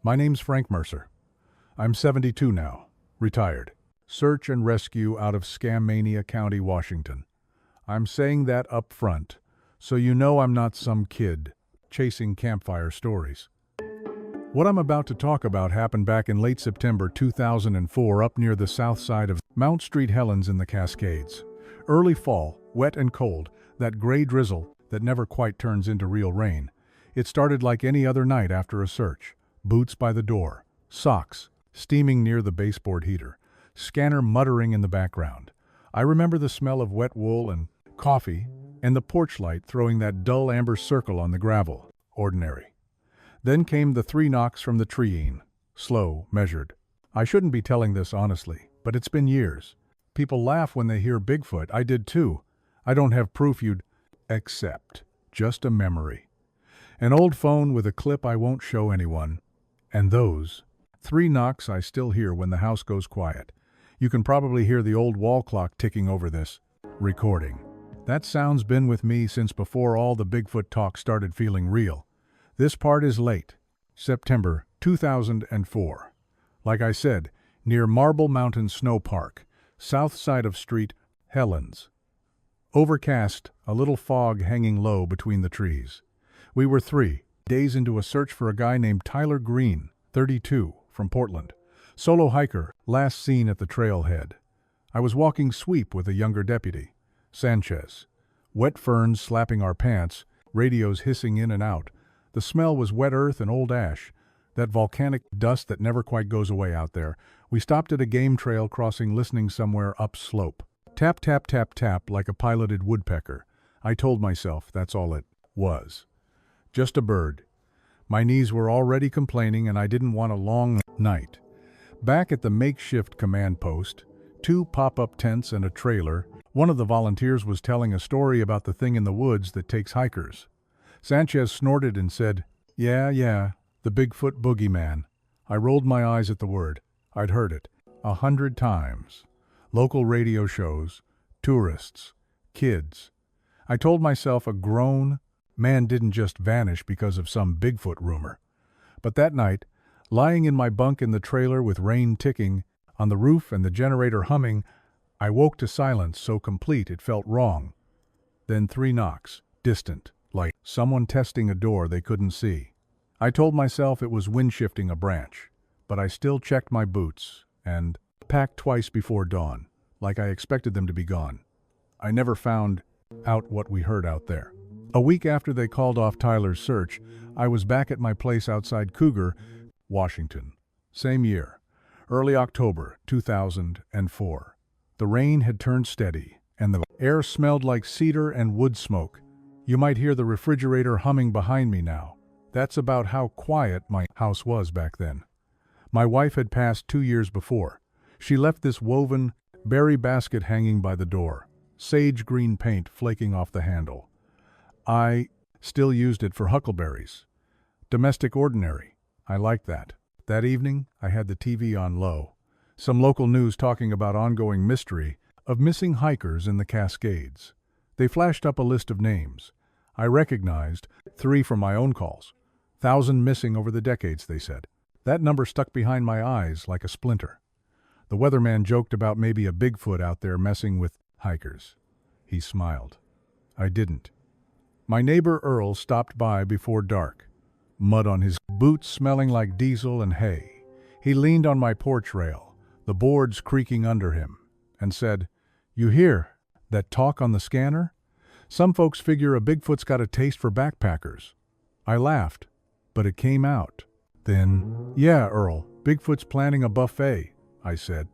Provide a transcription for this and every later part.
My name's Frank Mercer. I'm 72 now, retired. Search and rescue out of Scammania County, Washington. I'm saying that up front, so you know I'm not some kid chasing campfire stories. What I'm about to talk about happened back in late September 2004 up near the south side of Mount St. Helens in the Cascades. Early fall, wet and cold, that gray drizzle that never quite turns into real rain. It started like any other night after a search. Boots by the door, socks steaming near the baseboard heater, scanner muttering in the background. I remember the smell of wet wool and coffee, and the porch light throwing that dull amber circle on the gravel. Ordinary. Then came the 3 knocks from the treeing. Slow, measured. I shouldn't be telling this honestly, but it's been years. People laugh when they hear Bigfoot. I did too. I don't have proof you'd accept. Just a memory. An old phone with a clip I won't show anyone. And those 3 knocks I still hear when the house goes quiet. You can probably hear the old wall clock ticking over this recording. That sound's been with me since before all the Bigfoot talk started feeling real. This part is late, September 2004. Like I said, near Marble Mountain Snow Park, south side of St. Helens. Overcast, a little fog hanging low between the trees. We were 3 days into a search for a guy named Tyler Green, 32, from Portland. Solo hiker, last seen at the trailhead. I was walking sweep with a younger deputy, Sanchez. Wet ferns slapping our pants, radios hissing in and out. The smell was wet earth and old ash, that volcanic dust that never quite goes away out there. We stopped at a game trail crossing, listening somewhere upslope. Tap, tap, tap, tap, like a piloted woodpecker. I told myself that's all it was. Just a bird. My knees were already complaining and I didn't want a long night. Back at the makeshift command post, 2 pop-up tents and a trailer, one of the volunteers was telling a story about the thing in the woods that takes hikers. Sanchez snorted and said, Yeah, the Bigfoot boogeyman. I rolled my eyes at the word. I'd heard it 100 times. Local radio shows, tourists, kids. I told myself a grown man didn't just vanish because of some Bigfoot rumor. But that night, lying in my bunk in the trailer with rain ticking on the roof and the generator humming, I woke to silence so complete it felt wrong. Then 3 knocks, distant, like someone testing a door they couldn't see. I told myself it was wind shifting a branch, but I still checked my boots and packed twice before dawn, like I expected them to be gone. I never found out what we heard out there. A week after they called off Tyler's search, I was back at my place outside Cougar, Washington. Same year, early October 2004. The rain had turned steady, and the air smelled like cedar and wood smoke. You might hear the refrigerator humming behind me now. That's about how quiet my house was back then. My wife had passed 2 years before. She left this woven berry basket hanging by the door, sage green paint flaking off the handle. I still used it for huckleberries. Domestic ordinary. I liked that. That evening, I had the TV on low. Some local news talking about ongoing mystery of missing hikers in the Cascades. They flashed up a list of names. I recognized 3 from my own calls. 1,000 missing over the decades, they said. That number stuck behind my eyes like a splinter. The weatherman joked about maybe a Bigfoot out there messing with hikers. He smiled. I didn't. My neighbor Earl stopped by before dark. Mud on his boots smelling like diesel and hay. He leaned on my porch rail, the boards creaking under him, and said, You hear that talk on the scanner? Some folks figure a Bigfoot's got a taste for backpackers. I laughed, but it came out. Then, Yeah, Earl, Bigfoot's planning a buffet, I said.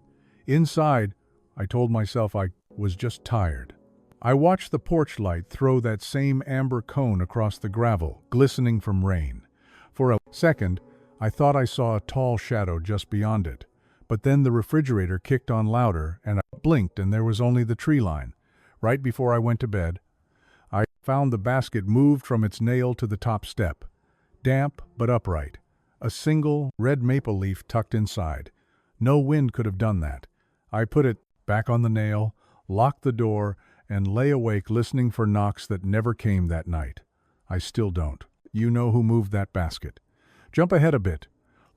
Inside, I told myself I was just tired. I watched the porch light throw that same amber cone across the gravel, glistening from rain. For a second, I thought I saw a tall shadow just beyond it. But then the refrigerator kicked on louder, and I blinked and there was only the tree line. Right before I went to bed, I found the basket moved from its nail to the top step. Damp but upright. A single red maple leaf tucked inside. No wind could have done that. I put it back on the nail, locked the door, and lay awake listening for knocks that never came that night. I still don't. You know who moved that basket. Jump ahead a bit.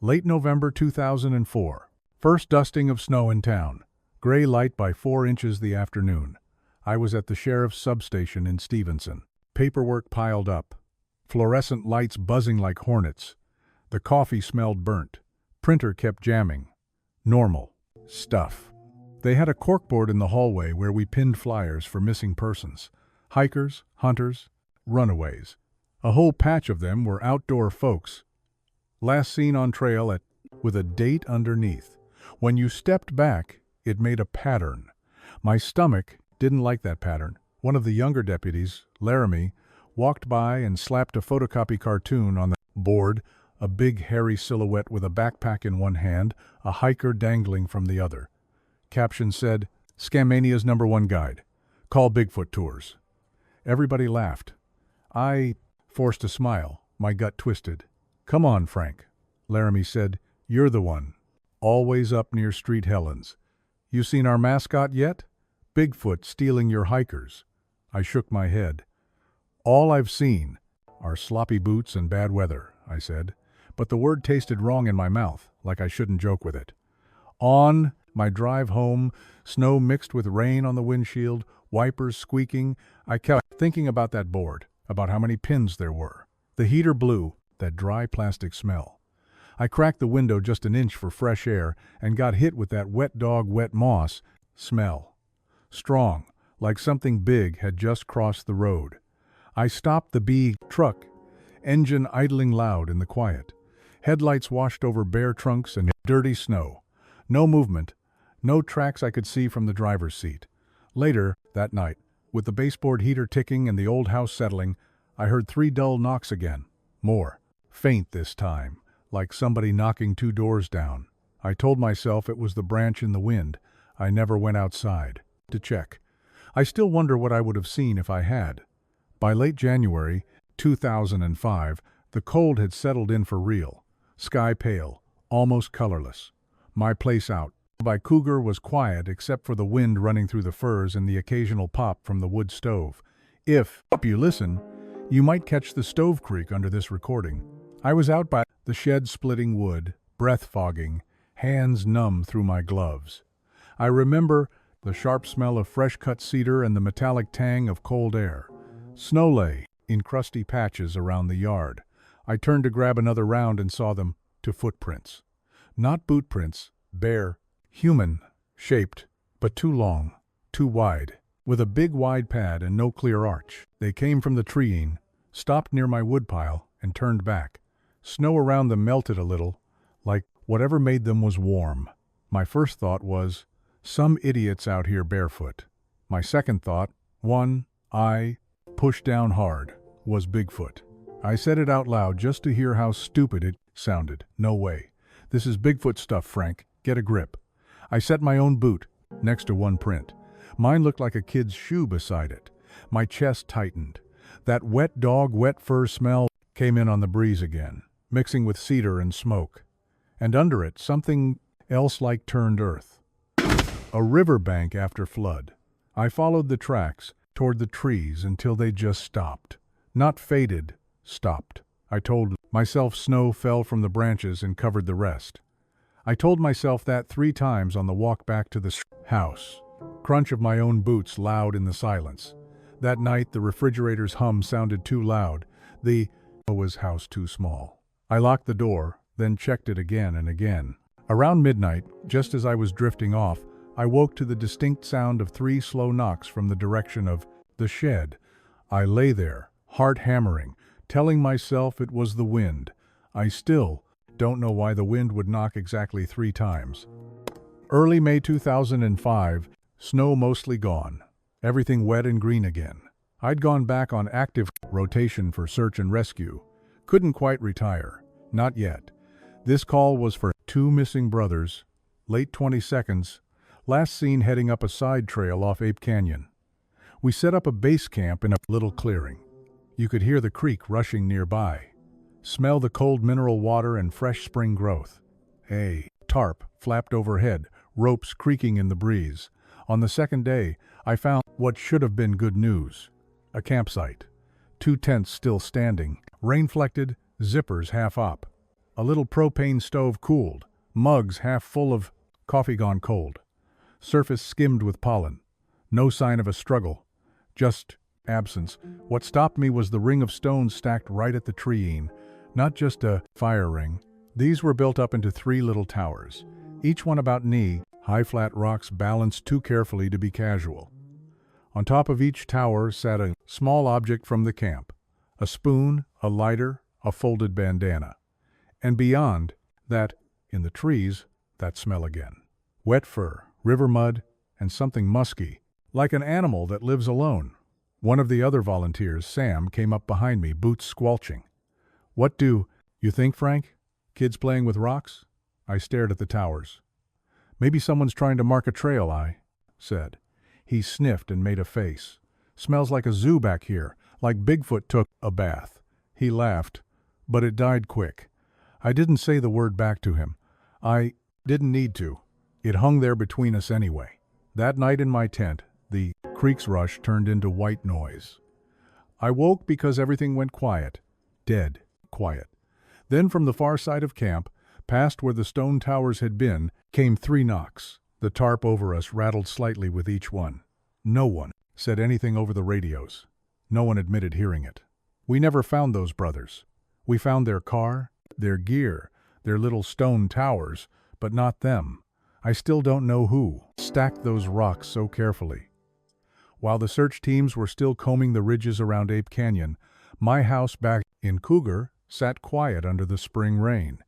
Late November 2004. First dusting of snow in town. Gray light by 4 inches the afternoon. I was at the sheriff's substation in Stevenson. Paperwork piled up. Fluorescent lights buzzing like hornets. The coffee smelled burnt. Printer kept jamming. Normal stuff. They had a corkboard in the hallway where we pinned flyers for missing persons. Hikers, hunters, runaways. A whole patch of them were outdoor folks. Last seen on trail at, with a date underneath. When you stepped back, it made a pattern. My stomach didn't like that pattern. One of the younger deputies, Laramie, walked by and slapped a photocopy cartoon on the board, a big hairy silhouette with a backpack in one hand, a hiker dangling from the other. Caption said, "Scammania's #1 guide. Call Bigfoot Tours." Everybody laughed. I forced a smile, my gut twisted. "Come on, Frank," Laramie said. "You're the one. Always up near Street Helens. You seen our mascot yet? Bigfoot stealing your hikers." I shook my head. "All I've seen are sloppy boots and bad weather," I said. But the word tasted wrong in my mouth, like I shouldn't joke with it. On my drive home, snow mixed with rain on the windshield, wipers squeaking, I kept thinking about that board, about how many pins there were. The heater blew, that dry plastic smell. I cracked the window just an inch for fresh air and got hit with that wet dog, wet moss smell. Strong, like something big had just crossed the road. I stopped the B truck, engine idling loud in the quiet. Headlights washed over bare trunks and dirty snow. No movement, no tracks I could see from the driver's seat. Later, that night, with the baseboard heater ticking and the old house settling, I heard 3 dull knocks again. More. Faint this time, like somebody knocking 2 doors down. I told myself it was the branch in the wind. I never went outside to check. I still wonder what I would have seen if I had. By late January 2005, the cold had settled in for real. Sky pale, almost colorless. My place out by Cougar was quiet except for the wind running through the firs and the occasional pop from the wood stove. If you listen, you might catch the stove creak under this recording. I was out by the shed splitting wood, breath fogging, hands numb through my gloves. I remember the sharp smell of fresh-cut cedar and the metallic tang of cold air. Snow lay in crusty patches around the yard. I turned to grab another round and saw them to footprints. Not boot prints, bare, human-shaped, but too long, too wide, with a big wide pad and no clear arch. They came from the treeing, stopped near my woodpile, and turned back. Snow around them melted a little, like whatever made them was warm. My first thought was, some idiots out here barefoot. My second thought, one I pushed down hard, was Bigfoot. I said it out loud just to hear how stupid it sounded. No way. This is Bigfoot stuff, Frank. Get a grip. I set my own boot next to one print. Mine looked like a kid's shoe beside it. My chest tightened. That wet dog, wet fur smell came in on the breeze again, mixing with cedar and smoke. And under it, something else like turned earth. A riverbank after flood. I followed the tracks toward the trees until they just stopped. Not faded, stopped. I told myself snow fell from the branches and covered the rest. I told myself that 3 times on the walk back to the house. Crunch of my own boots loud in the silence. That night the refrigerator's hum sounded too loud. The was house too small. I locked the door, then checked it again and again. Around midnight, just as I was drifting off, I woke to the distinct sound of 3 slow knocks from the direction of the shed. I lay there, heart hammering, telling myself it was the wind. I still don't know why the wind would knock exactly 3 times. Early May 2005, snow mostly gone. Everything wet and green again. I'd gone back on active rotation for search and rescue. Couldn't quite retire. Not yet. This call was for 2 missing brothers, late 22nds, last seen heading up a side trail off Ape Canyon. We set up a base camp in a little clearing. You could hear the creek rushing nearby. Smell the cold mineral water and fresh spring growth. A tarp flapped overhead, ropes creaking in the breeze. On the second day, I found what should have been good news. A campsite. 2 tents still standing, rain-flecked, zippers half up. A little propane stove cooled, mugs half full of coffee gone cold, surface skimmed with pollen. No sign of a struggle, just absence. What stopped me was the ring of stones stacked right at the tree-een, not just a fire ring. These were built up into 3 little towers, each one about knee-high flat rocks balanced too carefully to be casual. On top of each tower sat a small object from the camp, a spoon, a lighter, a folded bandana. And beyond that, in the trees, that smell again. Wet fur, river mud, and something musky, like an animal that lives alone. One of the other volunteers, Sam, came up behind me, boots squelching. "What do you think, Frank? Kids playing with rocks?" I stared at the towers. "Maybe someone's trying to mark a trail," I said. He sniffed and made a face. "Smells like a zoo back here, like Bigfoot took a bath." He laughed, but it died quick. I didn't say the word back to him. I didn't need to. It hung there between us anyway. That night in my tent, the creek's rush turned into white noise. I woke because everything went quiet. Dead quiet. Then from the far side of camp, past where the stone towers had been, came 3 knocks. The tarp over us rattled slightly with each one. No one said anything over the radios. No one admitted hearing it. We never found those brothers. We found their car, their gear, their little stone towers, but not them. I still don't know who stacked those rocks so carefully. While the search teams were still combing the ridges around Ape Canyon, my house back in Cougar sat quiet under the spring rain.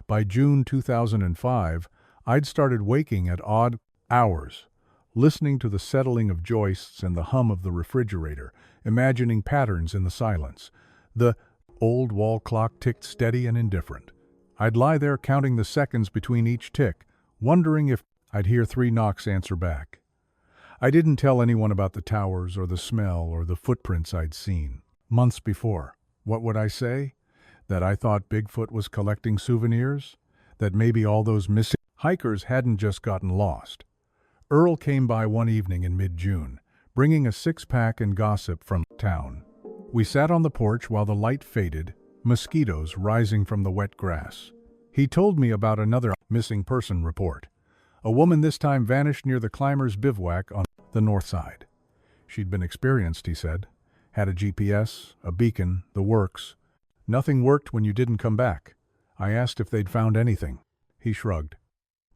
By June 2005, I'd started waking at odd hours, listening to the settling of joists and the hum of the refrigerator, imagining patterns in the silence. The old wall clock ticked steady and indifferent. I'd lie there counting the seconds between each tick, wondering if I'd hear 3 knocks answer back. I didn't tell anyone about the towers or the smell or the footprints I'd seen. Months before, what would I say? That I thought Bigfoot was collecting souvenirs? That maybe all those missing hikers hadn't just gotten lost? Earl came by one evening in mid-June, bringing a 6-pack and gossip from town. We sat on the porch while the light faded, mosquitoes rising from the wet grass. He told me about another missing person report. A woman this time vanished near the climbers' bivouac on the north side. She'd been experienced, he said. Had a GPS, a beacon, the works. Nothing worked when you didn't come back. I asked if they'd found anything. He shrugged.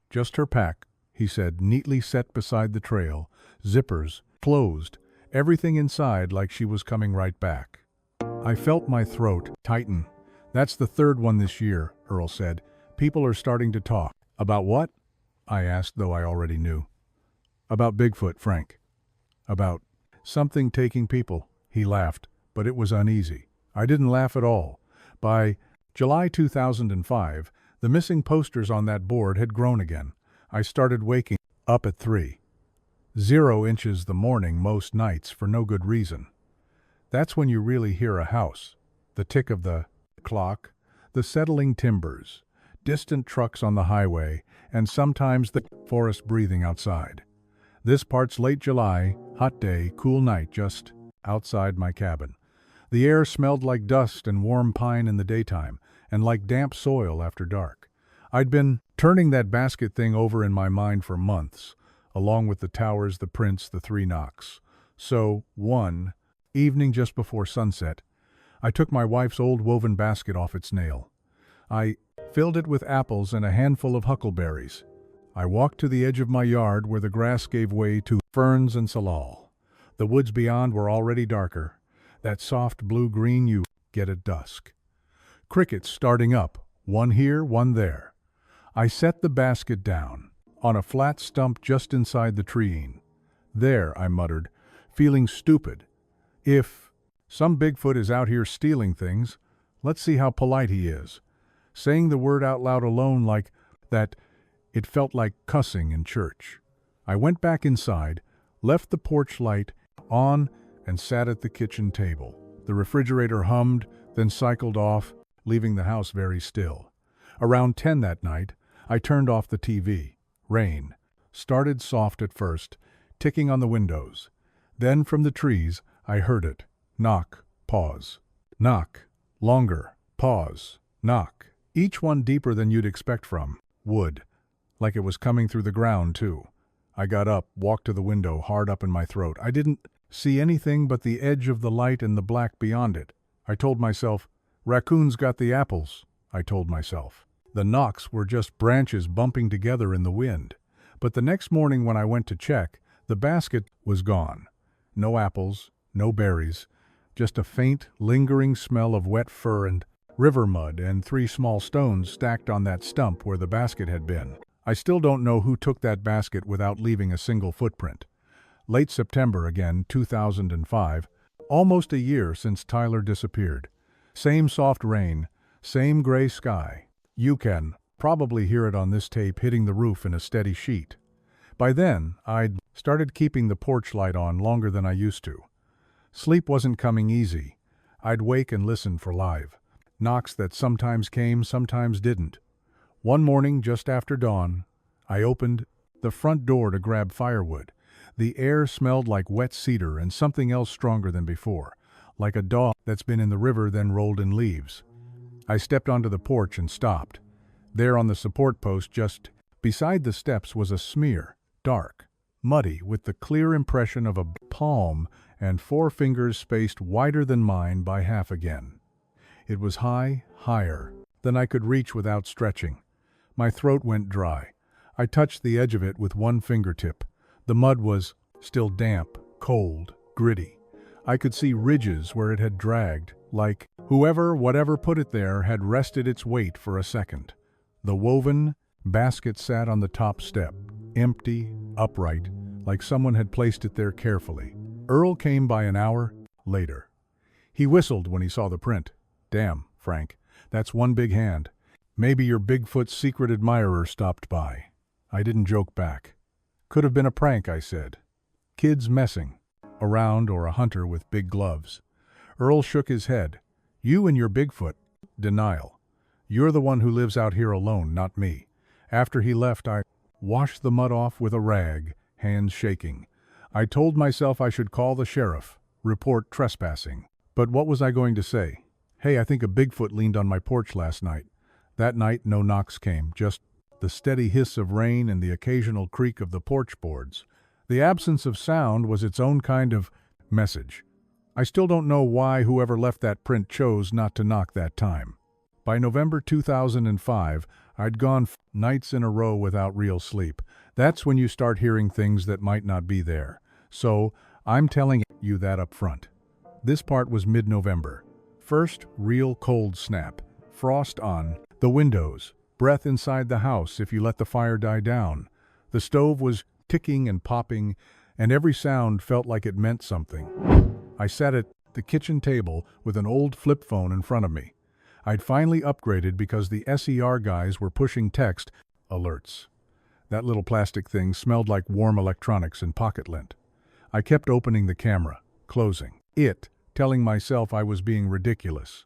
Just her pack, he said, neatly set beside the trail, zippers closed, everything inside like she was coming right back. I felt my throat tighten. That's the 3rd one this year, Earl said. People are starting to talk. About what? I asked, though I already knew. About Bigfoot, Frank. About something taking people. He laughed, but it was uneasy. I didn't laugh at all. By July 2005, the missing posters on that board had grown again. I started waking up at 3. 0 inches the morning most nights for no good reason. That's when you really hear a house. The tick of the clock, the settling timbers, distant trucks on the highway, and sometimes the forest breathing outside. This part's late July, hot day, cool night just outside my cabin. The air smelled like dust and warm pine in the daytime, and like damp soil after dark. I'd been turning that basket thing over in my mind for months, along with the towers, the prints, the 3 knocks. So, one evening just before sunset, I took my wife's old woven basket off its nail. I filled it with apples and a handful of huckleberries. I walked to the edge of my yard where the grass gave way to ferns and salal. The woods beyond were already darker, that soft blue-green you get at dusk. Crickets starting up, one here, one there. I set the basket down, on a flat stump just inside the tree. There, I muttered, feeling stupid. If some Bigfoot is out here stealing things, let's see how polite he is. Saying the word out loud alone like that, it felt like cussing in church. I went back inside, left the porch light on, and sat at the kitchen table. The refrigerator hummed, then cycled off, leaving the house very still. Around 10 that night, I turned off the TV. Rain started soft at first, ticking on the windows. Then from the trees, I heard it. Knock, pause. Knock, longer, pause, knock. Each one deeper than you'd expect from wood, like it was coming through the ground, too. I got up, walked to the window, hard up in my throat. I didn't see anything but the edge of the light and the black beyond it. I told myself, raccoons got the apples, I told myself. The knocks were just branches bumping together in the wind. But the next morning when I went to check, the basket was gone. No apples, no berries, just a faint, lingering smell of wet fur and river mud and 3 small stones stacked on that stump where the basket had been. I still don't know who took that basket without leaving a single footprint. Late September again, 2005, almost a year since Tyler disappeared. Same soft rain, same gray sky. You can probably hear it on this tape hitting the roof in a steady sheet. By then, I'd started keeping the porch light on longer than I used to. Sleep wasn't coming easy. I'd wake and listen for live knocks that sometimes came, sometimes didn't. One morning, just after dawn, I opened the front door to grab firewood. The air smelled like wet cedar and something else stronger than before, like a dog that's been in the river then rolled in leaves. I stepped onto the porch and stopped. There on the support post just beside the steps was a smear, dark, muddy, with the clear impression of a palm and 4 fingers spaced wider than mine by half again. It was higher than I could reach without stretching. My throat went dry. I touched the edge of it with one fingertip. The mud was still damp, cold, gritty. I could see ridges where it had dragged, like whatever put it there had rested its weight for a second. The woven basket sat on the top step, empty, upright, like someone had placed it there carefully. Earl came by an hour later. He whistled when he saw the print. Damn, Frank, that's one big hand. Maybe your Bigfoot secret admirer stopped by. I didn't joke back. Could have been a prank, I said. Kids messing around or a hunter with big gloves. Earl shook his head. You and your Bigfoot. Denial. You're the one who lives out here alone, not me. After he left, I washed the mud off with a rag, hands shaking. I told myself I should call the sheriff, report trespassing. But what was I going to say? Hey, I think a Bigfoot leaned on my porch last night. That night, no knocks came, just the steady hiss of rain and the occasional creak of the porch boards. The absence of sound was its own kind of message. I still don't know why whoever left that print chose not to knock that time. By November 2005, I'd gone nights in a row without real sleep. That's when you start hearing things that might not be there. So, I'm telling you that up front. This part was mid-November. First real cold snap. Frost on the windows. Breath inside the house if you let the fire die down. The stove was ticking and popping, and every sound felt like it meant something. I sat at the kitchen table with an old flip phone in front of me. I'd finally upgraded because the SER guys were pushing text alerts. That little plastic thing smelled like warm electronics and pocket lint. I kept opening the camera, closing it, telling myself I was being ridiculous.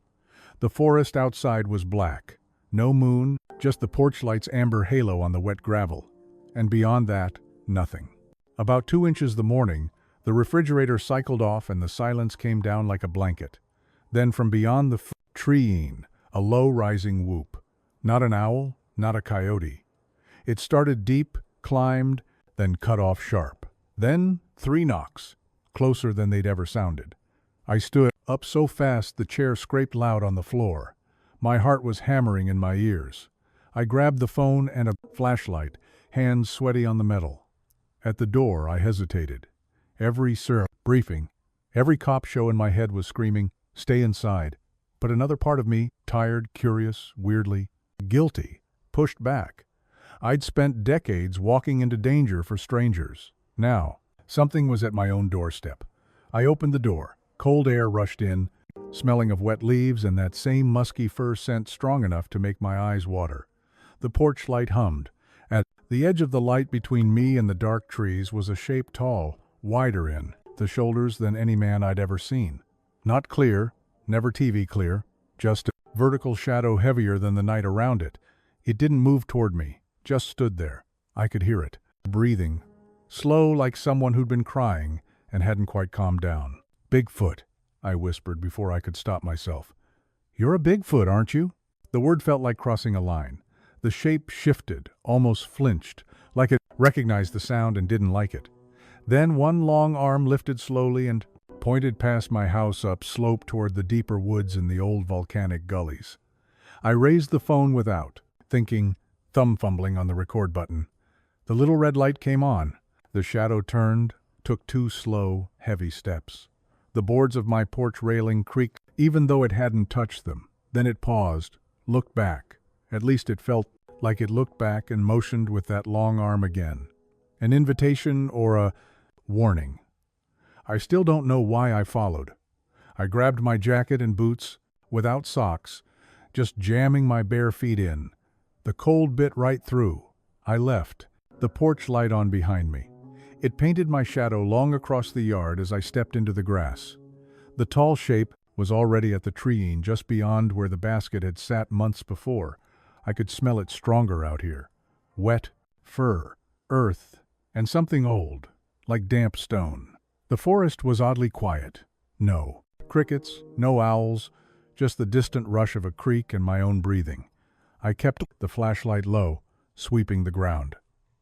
The forest outside was black. No moon, just the porch light's amber halo on the wet gravel. And beyond that, nothing. About 2 inches the morning, the refrigerator cycled off and the silence came down like a blanket. Then from beyond the treeing, a low rising whoop. Not an owl, not a coyote. It started deep, climbed, then cut off sharp. Then 3 knocks, closer than they'd ever sounded. I stood up so fast the chair scraped loud on the floor. My heart was hammering in my ears. I grabbed the phone and a flashlight, hands sweaty on the metal. At the door, I hesitated. Every briefing, every cop show in my head was screaming, "Stay inside." But another part of me, tired, curious, weirdly guilty, pushed back. I'd spent decades walking into danger for strangers. Now, something was at my own doorstep. I opened the door. Cold air rushed in, smelling of wet leaves and that same musky fur scent strong enough to make my eyes water. The porch light hummed. At the edge of the light between me and the dark trees was a shape tall, wider in the shoulders than any man I'd ever seen. Not clear, never TV clear, just a vertical shadow heavier than the night around it. It didn't move toward me, just stood there. I could hear it, breathing, slow like someone who'd been crying and hadn't quite calmed down. "Bigfoot," I whispered before I could stop myself. "You're a Bigfoot, aren't you?" The word felt like crossing a line. The shape shifted, almost flinched, like it recognized the sound and didn't like it. Then one long arm lifted slowly and pointed past my house up slope toward the deeper woods and the old volcanic gullies. I raised the phone without thinking, thumb fumbling on the record button. The little red light came on. The shadow turned, took 2 slow, heavy steps. The boards of my porch railing creaked even though it hadn't touched them. Then it paused, looked back. At least it felt like it looked back and motioned with that long arm again. An invitation or a warning. I still don't know why I followed. I grabbed my jacket and boots, without socks, just jamming my bare feet in. The cold bit right through. I left, the porch light on behind me. It painted my shadow long across the yard as I stepped into the grass. The tall shape was already at the treeing just beyond where the basket had sat months before. I could smell it stronger out here. Wet, fur, earth, and something old, like damp stone. The forest was oddly quiet. No crickets, no owls, just the distant rush of a creek and my own breathing. I kept the flashlight low, sweeping the ground.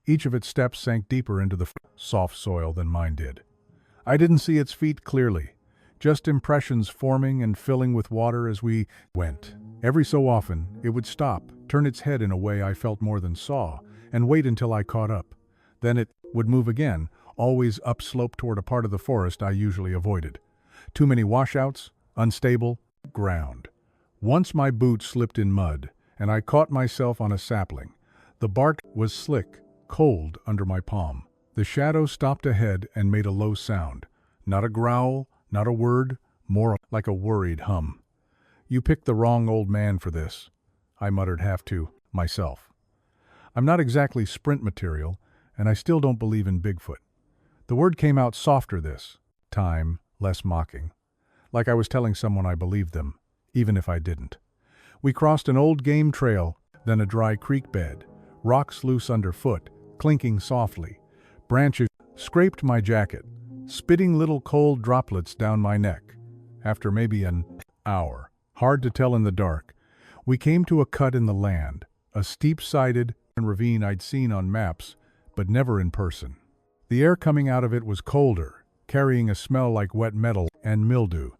Each of its steps sank deeper into the soft soil than mine did. I didn't see its feet clearly, just impressions forming and filling with water as we went. Every so often, it would stop, turn its head in a way I felt more than saw, and wait until I caught up. Then it would move again, always upslope toward a part of the forest I usually avoided. Too many washouts, unstable ground. Once my boot slipped in mud, and I caught myself on a sapling. The bark was slick, cold under my palm. The shadow stopped ahead and made a low sound. Not a growl, not a word, more like a worried hum. "You picked the wrong old man for this," I muttered half to myself. I'm not exactly sprint material, and I still don't believe in Bigfoot. The word came out softer this time, less mocking. Like I was telling someone I believed them, even if I didn't. We crossed an old game trail, then a dry creek bed, rocks loose underfoot, clinking softly. Branches scraped my jacket, spitting little cold droplets down my neck. After maybe an hour, hard to tell in the dark, we came to a cut in the land, a steep-sided ravine I'd seen on maps, but never in person. The air coming out of it was colder, carrying a smell like wet metal and mildew.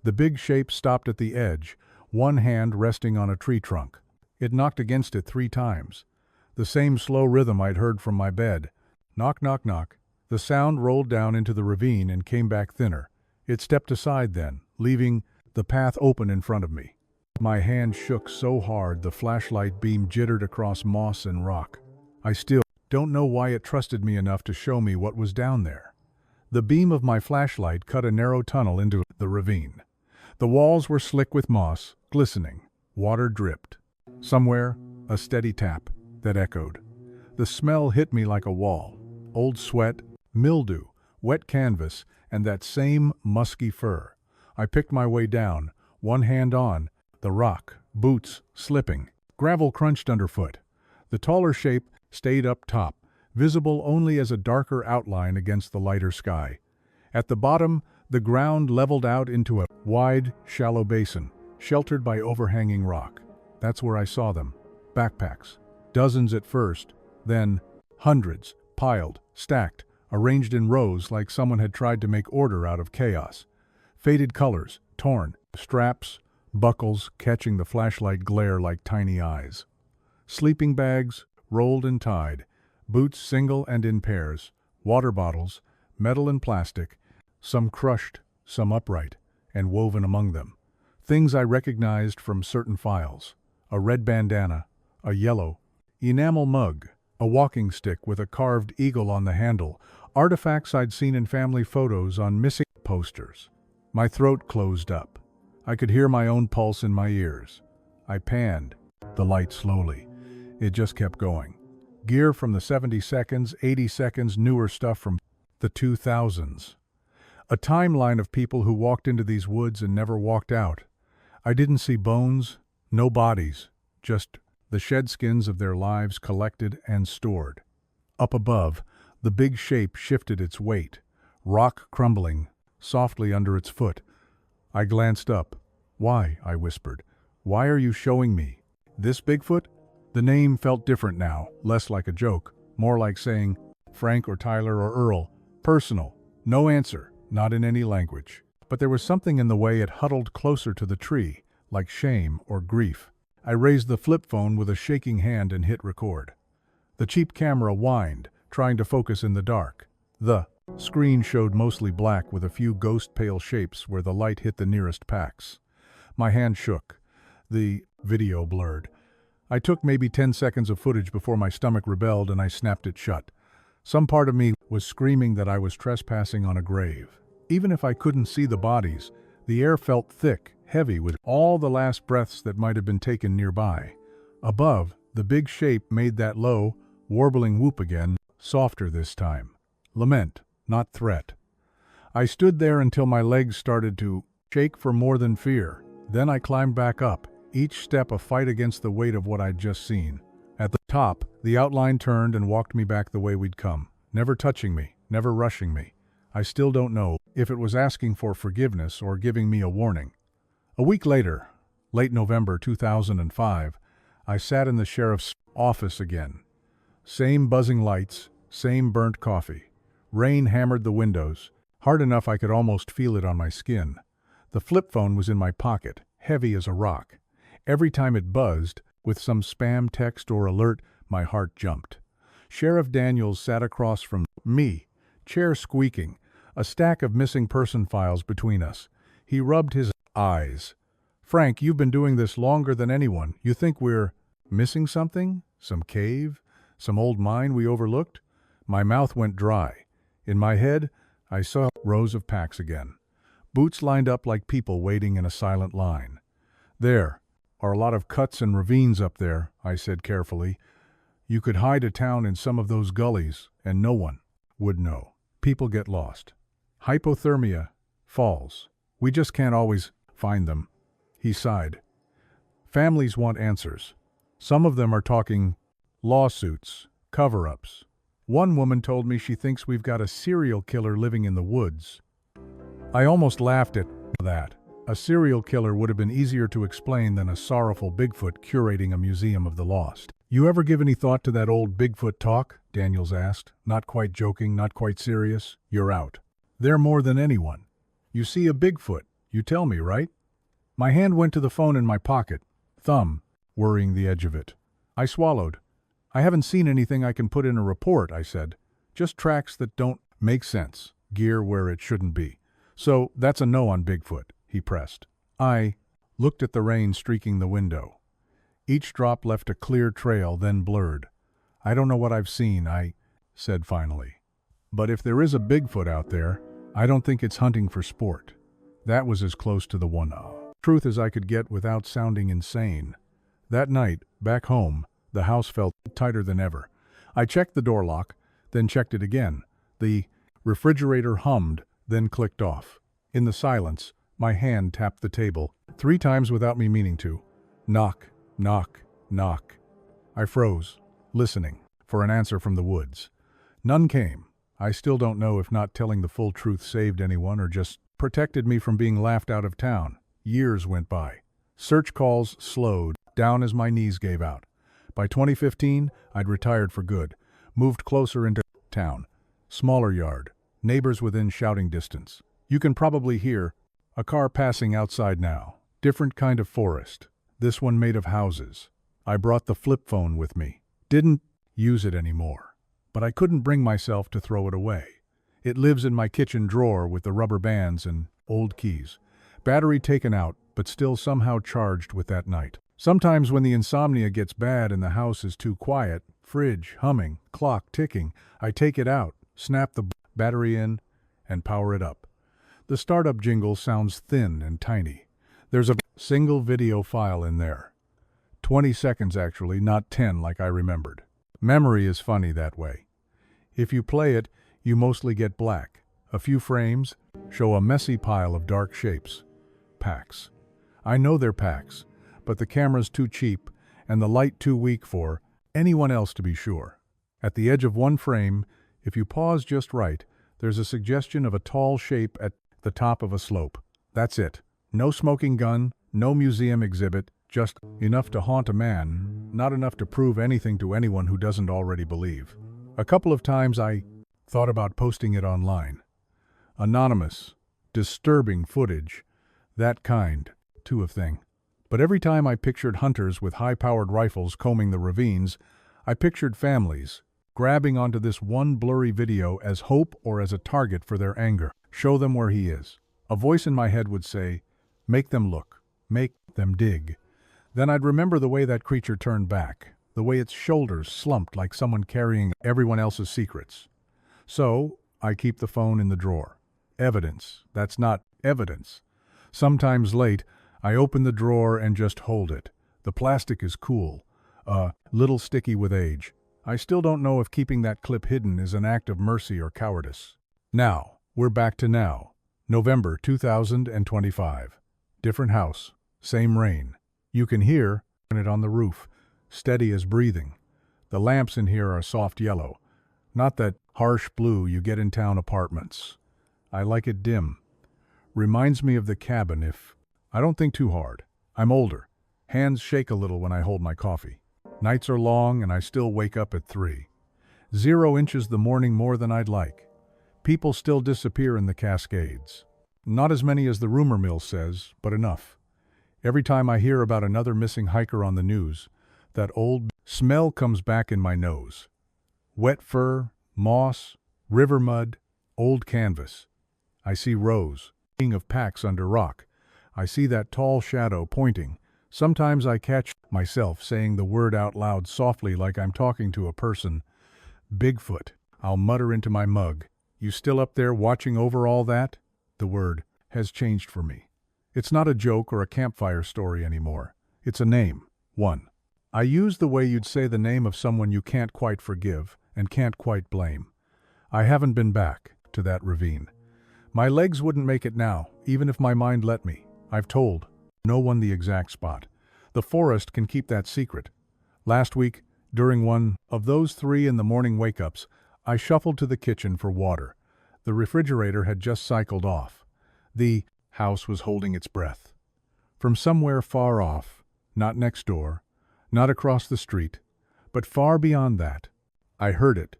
The big shape stopped at the edge, one hand resting on a tree trunk. It knocked against it 3 times. The same slow rhythm I'd heard from my bed. Knock, knock, knock. The sound rolled down into the ravine and came back thinner. It stepped aside then, leaving the path open in front of me. My hand shook so hard the flashlight beam jittered across moss and rock. I still don't know why it trusted me enough to show me what was down there. The beam of my flashlight cut a narrow tunnel into the ravine. The walls were slick with moss, glistening. Water dripped. Somewhere, a steady tap that echoed. The smell hit me like a wall. Old sweat, mildew, wet canvas, and that same musky fur. I picked my way down, one hand on the rock, boots slipping. Gravel crunched underfoot. The taller shape stayed up top, visible only as a darker outline against the lighter sky. At the bottom, the ground leveled out into a wide, shallow basin, sheltered by overhanging rock. That's where I saw them. Backpacks. Dozens at first, then hundreds, piled, stacked, arranged in rows like someone had tried to make order out of chaos. Faded colors, torn, straps, buckles catching the flashlight glare like tiny eyes. Sleeping bags, rolled and tied, boots single and in pairs, water bottles, metal and plastic, some crushed, some upright, and woven among them. Things I recognized from certain files. A red bandana, a yellow enamel mug, a walking stick with a carved eagle on the handle, artifacts I'd seen in family photos on missing posters. My throat closed up. I could hear my own pulse in my ears. I panned the light slowly. It just kept going. Gear from the 70 seconds, 80 seconds, newer stuff from the 2000s. A timeline of people who walked into these woods and never walked out. I didn't see bones, no bodies, just the shed skins of their lives collected and stored. Up above, the big shape shifted its weight, rock crumbling softly under its foot. I glanced up. "Why?" I whispered. "Why are you showing me?" This Bigfoot? The name felt different now, less like a joke, more like saying Frank or Tyler or Earl. Personal. No answer, not in any language. But there was something in the way it huddled closer to the tree, like shame or grief. I raised the flip phone with a shaking hand and hit record. The cheap camera whined, trying to focus in the dark. The screen showed mostly black with a few ghost-pale shapes where the light hit the nearest packs. My hand shook. The video blurred. I took maybe 10 seconds of footage before my stomach rebelled and I snapped it shut. Some part of me was screaming that I was trespassing on a grave. Even if I couldn't see the bodies, the air felt thick, heavy with all the last breaths that might have been taken nearby. Above, the big shape made that low, warbling whoop again, softer this time. Lament, not threat. I stood there until my legs started to shake for more than fear. Then I climbed back up, each step a fight against the weight of what I'd just seen. At the top, the outline turned and walked me back the way we'd come, never touching me, never rushing me. I still don't know if it was asking for forgiveness or giving me a warning. A week later, late November 2005, I sat in the sheriff's office again. Same buzzing lights, same burnt coffee. Rain hammered the windows, hard enough I could almost feel it on my skin. The flip phone was in my pocket, heavy as a rock. Every time it buzzed, with some spam text or alert, my heart jumped. Sheriff Daniels sat across from me, chair squeaking, a stack of missing person files between us. He rubbed his eyes. "Frank, you've been doing this longer than anyone. You think we're missing something? Some cave? Some old mine we overlooked?" My mouth went dry. In my head, I saw rows of packs again. Boots lined up like people waiting in a silent line. "There are a lot of cuts and ravines up there," I said carefully. "You could hide a town in some of those gullies, and no one would know. People get lost. Hypothermia, falls. We just can't always find them." He sighed. "Families want answers. Some of them are talking lawsuits, cover-ups. One woman told me she thinks we've got a serial killer living in the woods." I almost laughed at that. A serial killer would have been easier to explain than a sorrowful Bigfoot curating a museum of the lost. "You ever give any thought to that old Bigfoot talk?" Daniels asked, not quite joking, not quite serious. "You're out. They're more than anyone. You see a Bigfoot, you tell me, right?" My hand went to the phone in my pocket, thumb worrying the edge of it. I swallowed. "I haven't seen anything I can put in a report," I said. "Just tracks that don't make sense, gear where it shouldn't be." "So that's a no on Bigfoot," he pressed. I looked at the rain streaking the window. Each drop left a clear trail, then blurred. "I don't know what I've seen," I said finally. "But if there is a Bigfoot out there, I don't think it's hunting for sport." That was as close to the one truth as I could get without sounding insane. That night, back home, the house felt tighter than ever. I checked the door lock, then checked it again. The refrigerator hummed, then clicked off. In the silence, my hand tapped the table, 3 times without me meaning to. Knock, knock, knock. I froze, listening, for an answer from the woods. None came. I still don't know if not telling the full truth saved anyone or just protected me from being laughed out of town. Years went by. Search calls slowed, down as my knees gave out. By 2015, I'd retired for good, moved closer into town. Smaller yard, neighbors within shouting distance. You can probably hear a car passing outside now. Different kind of forest. This one made of houses. I brought the flip phone with me. Didn't use it anymore. But I couldn't bring myself to throw it away. It lives in my kitchen drawer with the rubber bands and old keys. Battery taken out, but still somehow charged with that night. Sometimes when the insomnia gets bad and the house is too quiet, fridge humming, clock ticking, I take it out, snap the battery in, and power it up. The startup jingle sounds thin and tiny. There's a single video file in there. 20 seconds actually, not 10 like I remembered. Memory is funny that way. If you play it, you mostly get black. A few frames show a messy pile of dark shapes. Packs. I know they're packs, but the camera's too cheap and the light too weak for anyone else to be sure. At the edge of one frame, if you pause just right, there's a suggestion of a tall shape at the top of a slope. That's it. No smoking gun, no museum exhibit, Just enough to haunt a man, not enough to prove anything to anyone who doesn't already believe. A couple of times I thought about posting it online. Anonymous, disturbing footage, that kind, of thing. But every time I pictured hunters with high-powered rifles combing the ravines, I pictured families grabbing onto this one blurry video as hope or as a target for their anger. Show them where he is. A voice in my head would say, make them look, make them dig. Then I'd remember the way that creature turned back, the way its shoulders slumped like someone carrying everyone else's secrets. So, I keep the phone in the drawer. Evidence, that's not evidence. Sometimes late, I open the drawer and just hold it. The plastic is cool, a little sticky with age. I still don't know if keeping that clip hidden is an act of mercy or cowardice. Now, we're back to now. November 2025. Different house, same rain. You can hear it on the roof, steady as breathing. The lamps in here are soft yellow, not that harsh blue you get in town apartments. I like it dim. Reminds me of the cabin if I don't think too hard. I'm older. Hands shake a little when I hold my coffee. Nights are long and I still wake up at 3. 0 inches the morning more than I'd like. People still disappear in the Cascades. Not as many as the rumor mill says, but enough. Every time I hear about another missing hiker on the news, that old smell comes back in my nose. Wet fur, moss, river mud, old canvas. I see rows of packs under rock. I see that tall shadow pointing. Sometimes I catch myself saying the word out loud softly like I'm talking to a person. Bigfoot. I'll mutter into my mug. You still up there watching over all that? The word has changed for me. It's not a joke or a campfire story anymore. It's a name. One. I use the way you'd say the name of someone you can't quite forgive and can't quite blame. I haven't been back to that ravine. My legs wouldn't make it now, even if my mind let me. I've told no one the exact spot. The forest can keep that secret. Last week, during one of those 3 in the morning wake-ups, I shuffled to the kitchen for water. The refrigerator had just cycled off. The house was holding its breath. From somewhere far off, not next door, not across the street, but far beyond that, I heard it.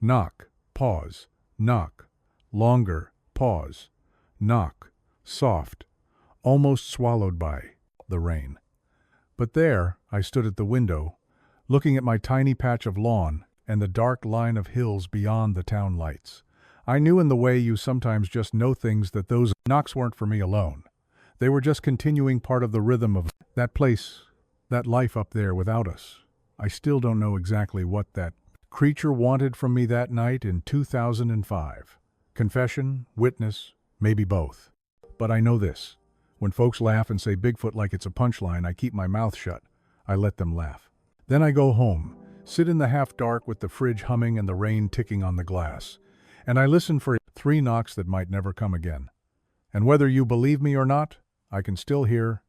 Knock, pause, knock, longer, pause, knock, soft, almost swallowed by the rain. But there, I stood at the window, looking at my tiny patch of lawn and the dark line of hills beyond the town lights. I knew in the way you sometimes just know things that those knocks weren't for me alone. They were just continuing part of the rhythm of that place, that life up there without us. I still don't know exactly what that creature wanted from me that night in 2005. Confession, witness, maybe both. But I know this. When folks laugh and say Bigfoot like it's a punchline, I keep my mouth shut. I let them laugh. Then I go home, sit in the half-dark with the fridge humming and the rain ticking on the glass. And I listen for 3 knocks that might never come again. And whether you believe me or not, I can still hear